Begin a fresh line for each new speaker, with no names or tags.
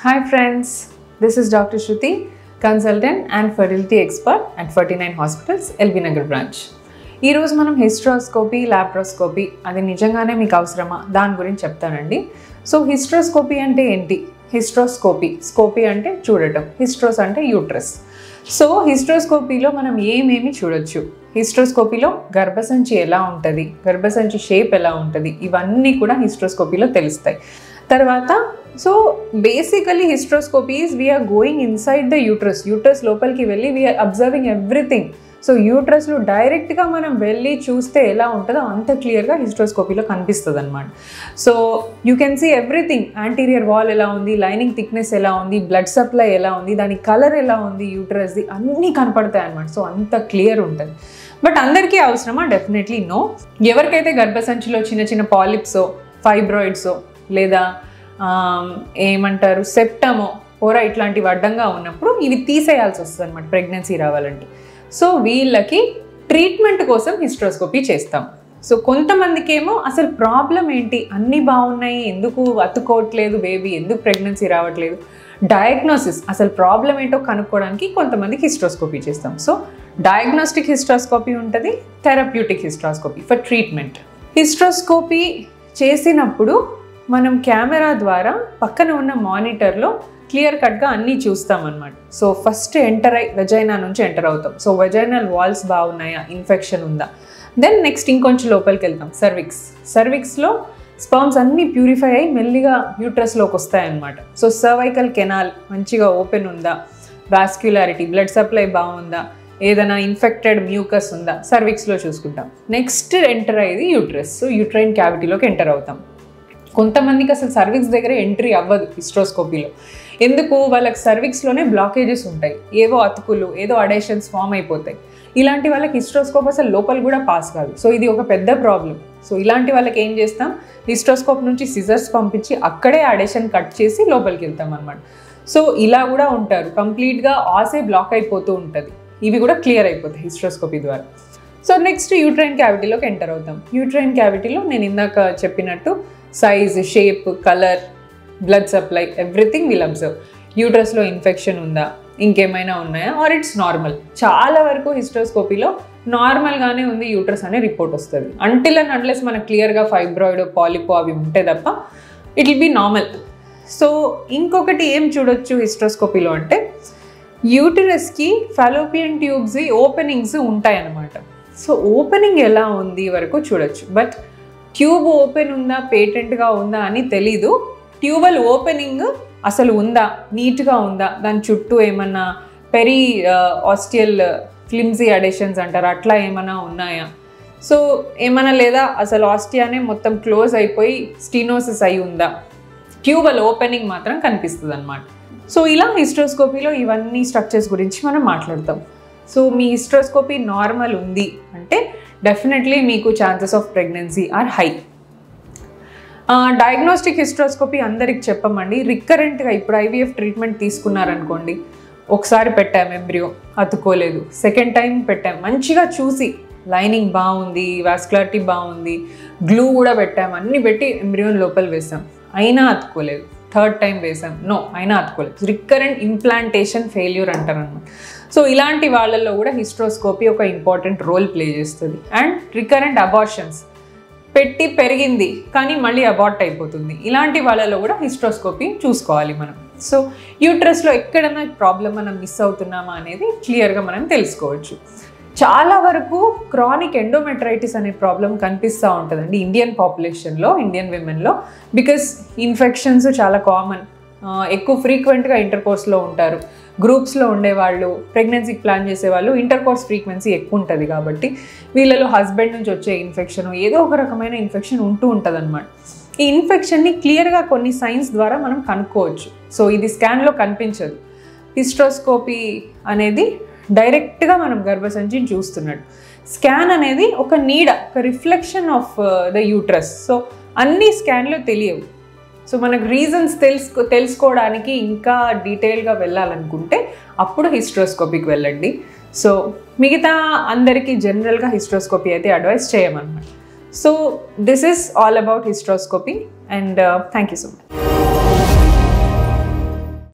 Hi friends, this is Dr. Shruti, consultant and fertility expert at 49 Hospitals, LB Nagar branch. ఈ రోజు మనం hysteroscopy, laparoscopy అది నిజంగానే మీకు అవసరమా దాని గురించి చెప్తానండి. సో హిస్ట్రోస్కోపీ అంటే ఏంటి? స్కోపీ అంటే చూడటం, హిస్ట్రోస్ అంటే యూట్రస్. సో హిస్ట్రోస్కోపీలో మనం ఏమేమి చూడొచ్చు? హిస్ట్రోస్కోపీలో గర్భసంచి ఎలా ఉంటుంది, గర్భసంచి షేప్ ఎలా ఉంటుంది, ఇవన్నీ కూడా హిస్ట్రోస్కోపీలో తెలుస్తాయి. తర్వాత so basically hysteroscopy is we are going inside the uterus లోపలికి వెళ్ళి వీఆర్ అబ్జర్వింగ్ ఎవ్రీథింగ్. సో యూట్రస్లో డైరెక్ట్గా మనం వెళ్ళి చూస్తే ఎలా ఉంటుందో అంత క్లియర్గా హిస్ట్రోస్కోపీలో కనిపిస్తుంది అనమాట. So you can see everything, anterior wall ఎలా ఉంది, లైనింగ్ థిక్నెస్ ఎలా ఉంది, బ్లడ్ సప్లై ఎలా ఉంది, దాని కలర్ ఎలా ఉంది, యూట్రస్ది అన్నీ కనపడతాయి అనమాట. సో అంత క్లియర్ ఉంటుంది. బట్ అందరికీ అవసరమా? Definitely no. ఎవరికైతే గర్భసంచిలో చిన్న చిన్న పాలిప్సో, ఫైబ్రాయిడ్సో లేదా ఏమంటారు సెప్టమో, పొర ఇట్లాంటివి అడ్డంగా ఉన్నప్పుడు ఇవి తీసేయాల్సి వస్తుంది అనమాట ప్రెగ్నెన్సీ రావాలంటే. సో వీళ్ళకి ట్రీట్మెంట్ కోసం హిస్ట్రోస్కోపీ చేస్తాం. సో కొంతమందికి ఏమో అసలు ప్రాబ్లం ఏంటి, అన్నీ బాగున్నాయి, ఎందుకు అతుక్కోవట్లేదు బేబీ, ఎందుకు ప్రెగ్నెన్సీ రావట్లేదు, డయాగ్నోసిస్ అసలు ప్రాబ్లం ఏంటో కనుక్కోవడానికి కొంతమందికి హిస్ట్రోస్కోపీ చేస్తాం. సో డయాగ్నోస్టిక్ హిస్ట్రోస్కోపీ ఉంటుంది, therapeutic hysteroscopy for treatment. Hysteroscopy చేసినప్పుడు మనం కెమెరా ద్వారా పక్కన ఉన్న మానిటర్లో క్లియర్ కట్గా అన్నీ చూస్తామన్నమాట. సో ఫస్ట్ వెజైనా నుంచి ఎంటర్ అవుతాం. సో వెజైనల్ వాల్స్ బాగున్నాయా, ఇన్ఫెక్షన్ ఉందా, దెన్ నెక్స్ట్ ఇంకొంచెం లోపలికి వెళ్తాం. సర్విక్స్లో స్పర్మ్స్ అన్నీ ప్యూరిఫై అయ్యి మెల్లిగా యూట్రస్లోకి వస్తాయన్నమాట. సో సర్వైకల్ కెనాల్ మంచిగా ఓపెన్ ఉందా, వాస్క్యులారిటీ, బ్లడ్ సప్లై బాగుందా, ఏదైనా ఇన్ఫెక్టెడ్ మ్యూకస్ ఉందా, సర్విక్స్లో చూసుకుంటాం. నెక్స్ట్ ఎంటర్ అయ్యేది యూట్రస్. సో యూట్రైన్ క్యావిటీలోకి ఎంటర్ అవుతాం. కొంతమందికి అసలు సర్విక్స్ దగ్గర ఎంట్రీ అవ్వదు హిస్ట్రోస్కోపీలో. ఎందుకు? వాళ్ళకి సర్విక్స్లోనే బ్లాకేజెస్ ఉంటాయి, ఏవో అతుకులు, ఏదో అడేషన్స్ ఫామ్ అయిపోతాయి. ఇలాంటి వాళ్ళకి హిస్ట్రోస్కోప్ అసలు లోపల కూడా పాస్ కాదు. సో ఇది ఒక పెద్ద ప్రాబ్లం. సో ఇలాంటి వాళ్ళకి ఏం చేస్తాం, హిస్ట్రోస్కోప్ నుంచి సిజర్స్ పంపించి అక్కడే అడేషన్ కట్ చేసి లోపలికి వెళ్తాం అనమాట. సో ఇలా కూడా ఉంటారు, కంప్లీట్గా ఆసే బ్లాక్ అయిపోతూ ఉంటుంది. ఇవి కూడా క్లియర్ అయిపోతాయి హిస్ట్రోస్కోపీ ద్వారా. సో నెక్స్ట్ యూట్రైన్ క్యావిటీలోకి ఎంటర్ అవుతాం. యూట్రైన్ క్యావిటీలో నేను ఇందాక చెప్పినట్టు size, shape, colour, blood supply, everything will observe. యూట్రస్లో ఇన్ఫెక్షన్ ఉందా, ఇంకేమైనా ఉన్నాయా, ఆర్ ఇట్స్ నార్మల్. చాలా వరకు హిస్ట్రోస్కోపీలో నార్మల్గానే ఉంది యూట్రస్ అనే రిపోర్ట్ వస్తుంది. అంటిల్ అండ్ అన్లెస్ మనకు క్లియర్గా ఫైబ్రాయిడ్, పాలిపో అవి ఉంటే తప్ప it will be normal. So ఇంకొకటి ఏం చూడొచ్చు హిస్ట్రోస్కోపీలో అంటే యూటరస్కి ఫాలోపియన్ ట్యూబ్స్ ఓపెనింగ్స్ ఉంటాయన్నమాట. సో ఓపెనింగ్ ఎలా ఉంది వరకు చూడొచ్చు, బట్ ట్యూబ్ ఓపెన్ ఉందా, పేటెంట్గా ఉందా అని తెలీదు. ట్యూబల్ ఓపెనింగ్ అసలు ఉందా, నీట్గా ఉందా, దాని చుట్టూ ఏమన్నా పెరీ ఆస్టియల్ ఫ్లిమ్సీ అడేషన్స్ అంటారు, అట్లా ఏమైనా ఉన్నాయా, సో ఏమైనా లేదా అసలు ఆస్టియానే మొత్తం క్లోజ్ అయిపోయి స్టీనోసిస్ అయి ఉందా, ట్యూబల్ ఓపెనింగ్ మాత్రం కనిపిస్తుంది అనమాట. సో ఇలా హిస్ట్రోస్కోపీలో ఇవన్నీ స్ట్రక్చర్స్ గురించి మనం మాట్లాడతాం. సో మీ హిస్ట్రోస్కోపీ నార్మల్ ఉంది అంటే డెఫినెట్లీ మీకు chances of pregnancy are high. Diagnostic hysteroscopy అందరికి చెప్పమండి. రికరెంట్గా ఇప్పుడు ఐవీఎఫ్ ట్రీట్మెంట్ తీసుకున్నారనుకోండి, ఒకసారి పెట్టాం ఎంబ్రియో అతుక్కోలేదు, సెకండ్ టైం పెట్టాం మంచిగా చూసి లైనింగ్ బాగుంది, వాస్కులారిటీ బాగుంది, గ్లూ కూడా పెట్టాం, అన్నీ పెట్టి ఎంబ్రియోని లోపల వేసాం, అయినా అతుక్కోలేదు. థర్డ్ టైం వేసాం, నో, అయినా అతుక్కోలేదు. రికరెంట్ ఇంప్లాంటేషన్ ఫెయిల్యూర్ అంటారు అనమాట. సో ఇలాంటి వాళ్ళల్లో కూడా హిస్ట్రోస్కోపీ ఒక ఇంపార్టెంట్ రోల్ ప్లే చేస్తుంది. అండ్ రికరెంట్ అబార్షన్స్, పెట్టి పెరిగింది కానీ మళ్ళీ అబార్ట్ అయిపోతుంది, ఇలాంటి వాళ్ళలో కూడా హిస్ట్రోస్కోపీ చూసుకోవాలి మనం. సో యూట్రస్లో ఎక్కడైనా ప్రాబ్లం మనం మిస్ అవుతున్నామా అనేది క్లియర్గా మనం తెలుసుకోవచ్చు. చాలా వరకు క్రానిక్ ఎండోమెట్రైటిస్ అనే ప్రాబ్లం కనిపిస్తూ ఉంటుందండి ఇండియన్ పాపులేషన్లో, ఇండియన్ విమెన్లో. బికాస్ ఇన్ఫెక్షన్స్ చాలా కామన్, ఎక్కువ ఫ్రీక్వెంట్గా ఇంటర్కోర్స్లో ఉంటారు, గ్రూప్స్లో ఉండేవాళ్ళు, ప్రెగ్నెన్సీకి ప్లాన్ చేసేవాళ్ళు, ఇంటర్కోర్స్ ఫ్రీక్వెన్సీ ఎక్కువ ఉంటుంది కాబట్టి వీళ్ళలో హస్బెండ్ నుంచి వచ్చే ఇన్ఫెక్షన్, ఏదో ఒక రకమైన ఇన్ఫెక్షన్ ఉంటూ ఉంటుంది అనమాట. ఈ ఇన్ఫెక్షన్ని క్లియర్గా కొన్ని సైన్స్ ద్వారా మనం కనుక్కోవచ్చు. సో ఇది స్కాన్లో కనిపించదు. హిస్ట్రోస్కోపీ అనేది డైరెక్ట్గా మనం గర్భసంచిని చూస్తున్నాడు. స్కాన్ అనేది ఒక నీడ, ఒక reflection of the uterus. So అన్ని స్కాన్లో తెలియవు. సో మనకు రీజన్స్ తెలుసుకోవడానికి ఇంకా డీటెయిల్గా వెళ్ళాలనుకుంటే అప్పుడు హిస్ట్రోస్కోపీకి వెళ్ళండి. సో మిగతా అందరికీ జనరల్గా హిస్ట్రోస్కోపీ అయితే advice చేయమన్నమాట. So this is all about hysteroscopy and thank you so much.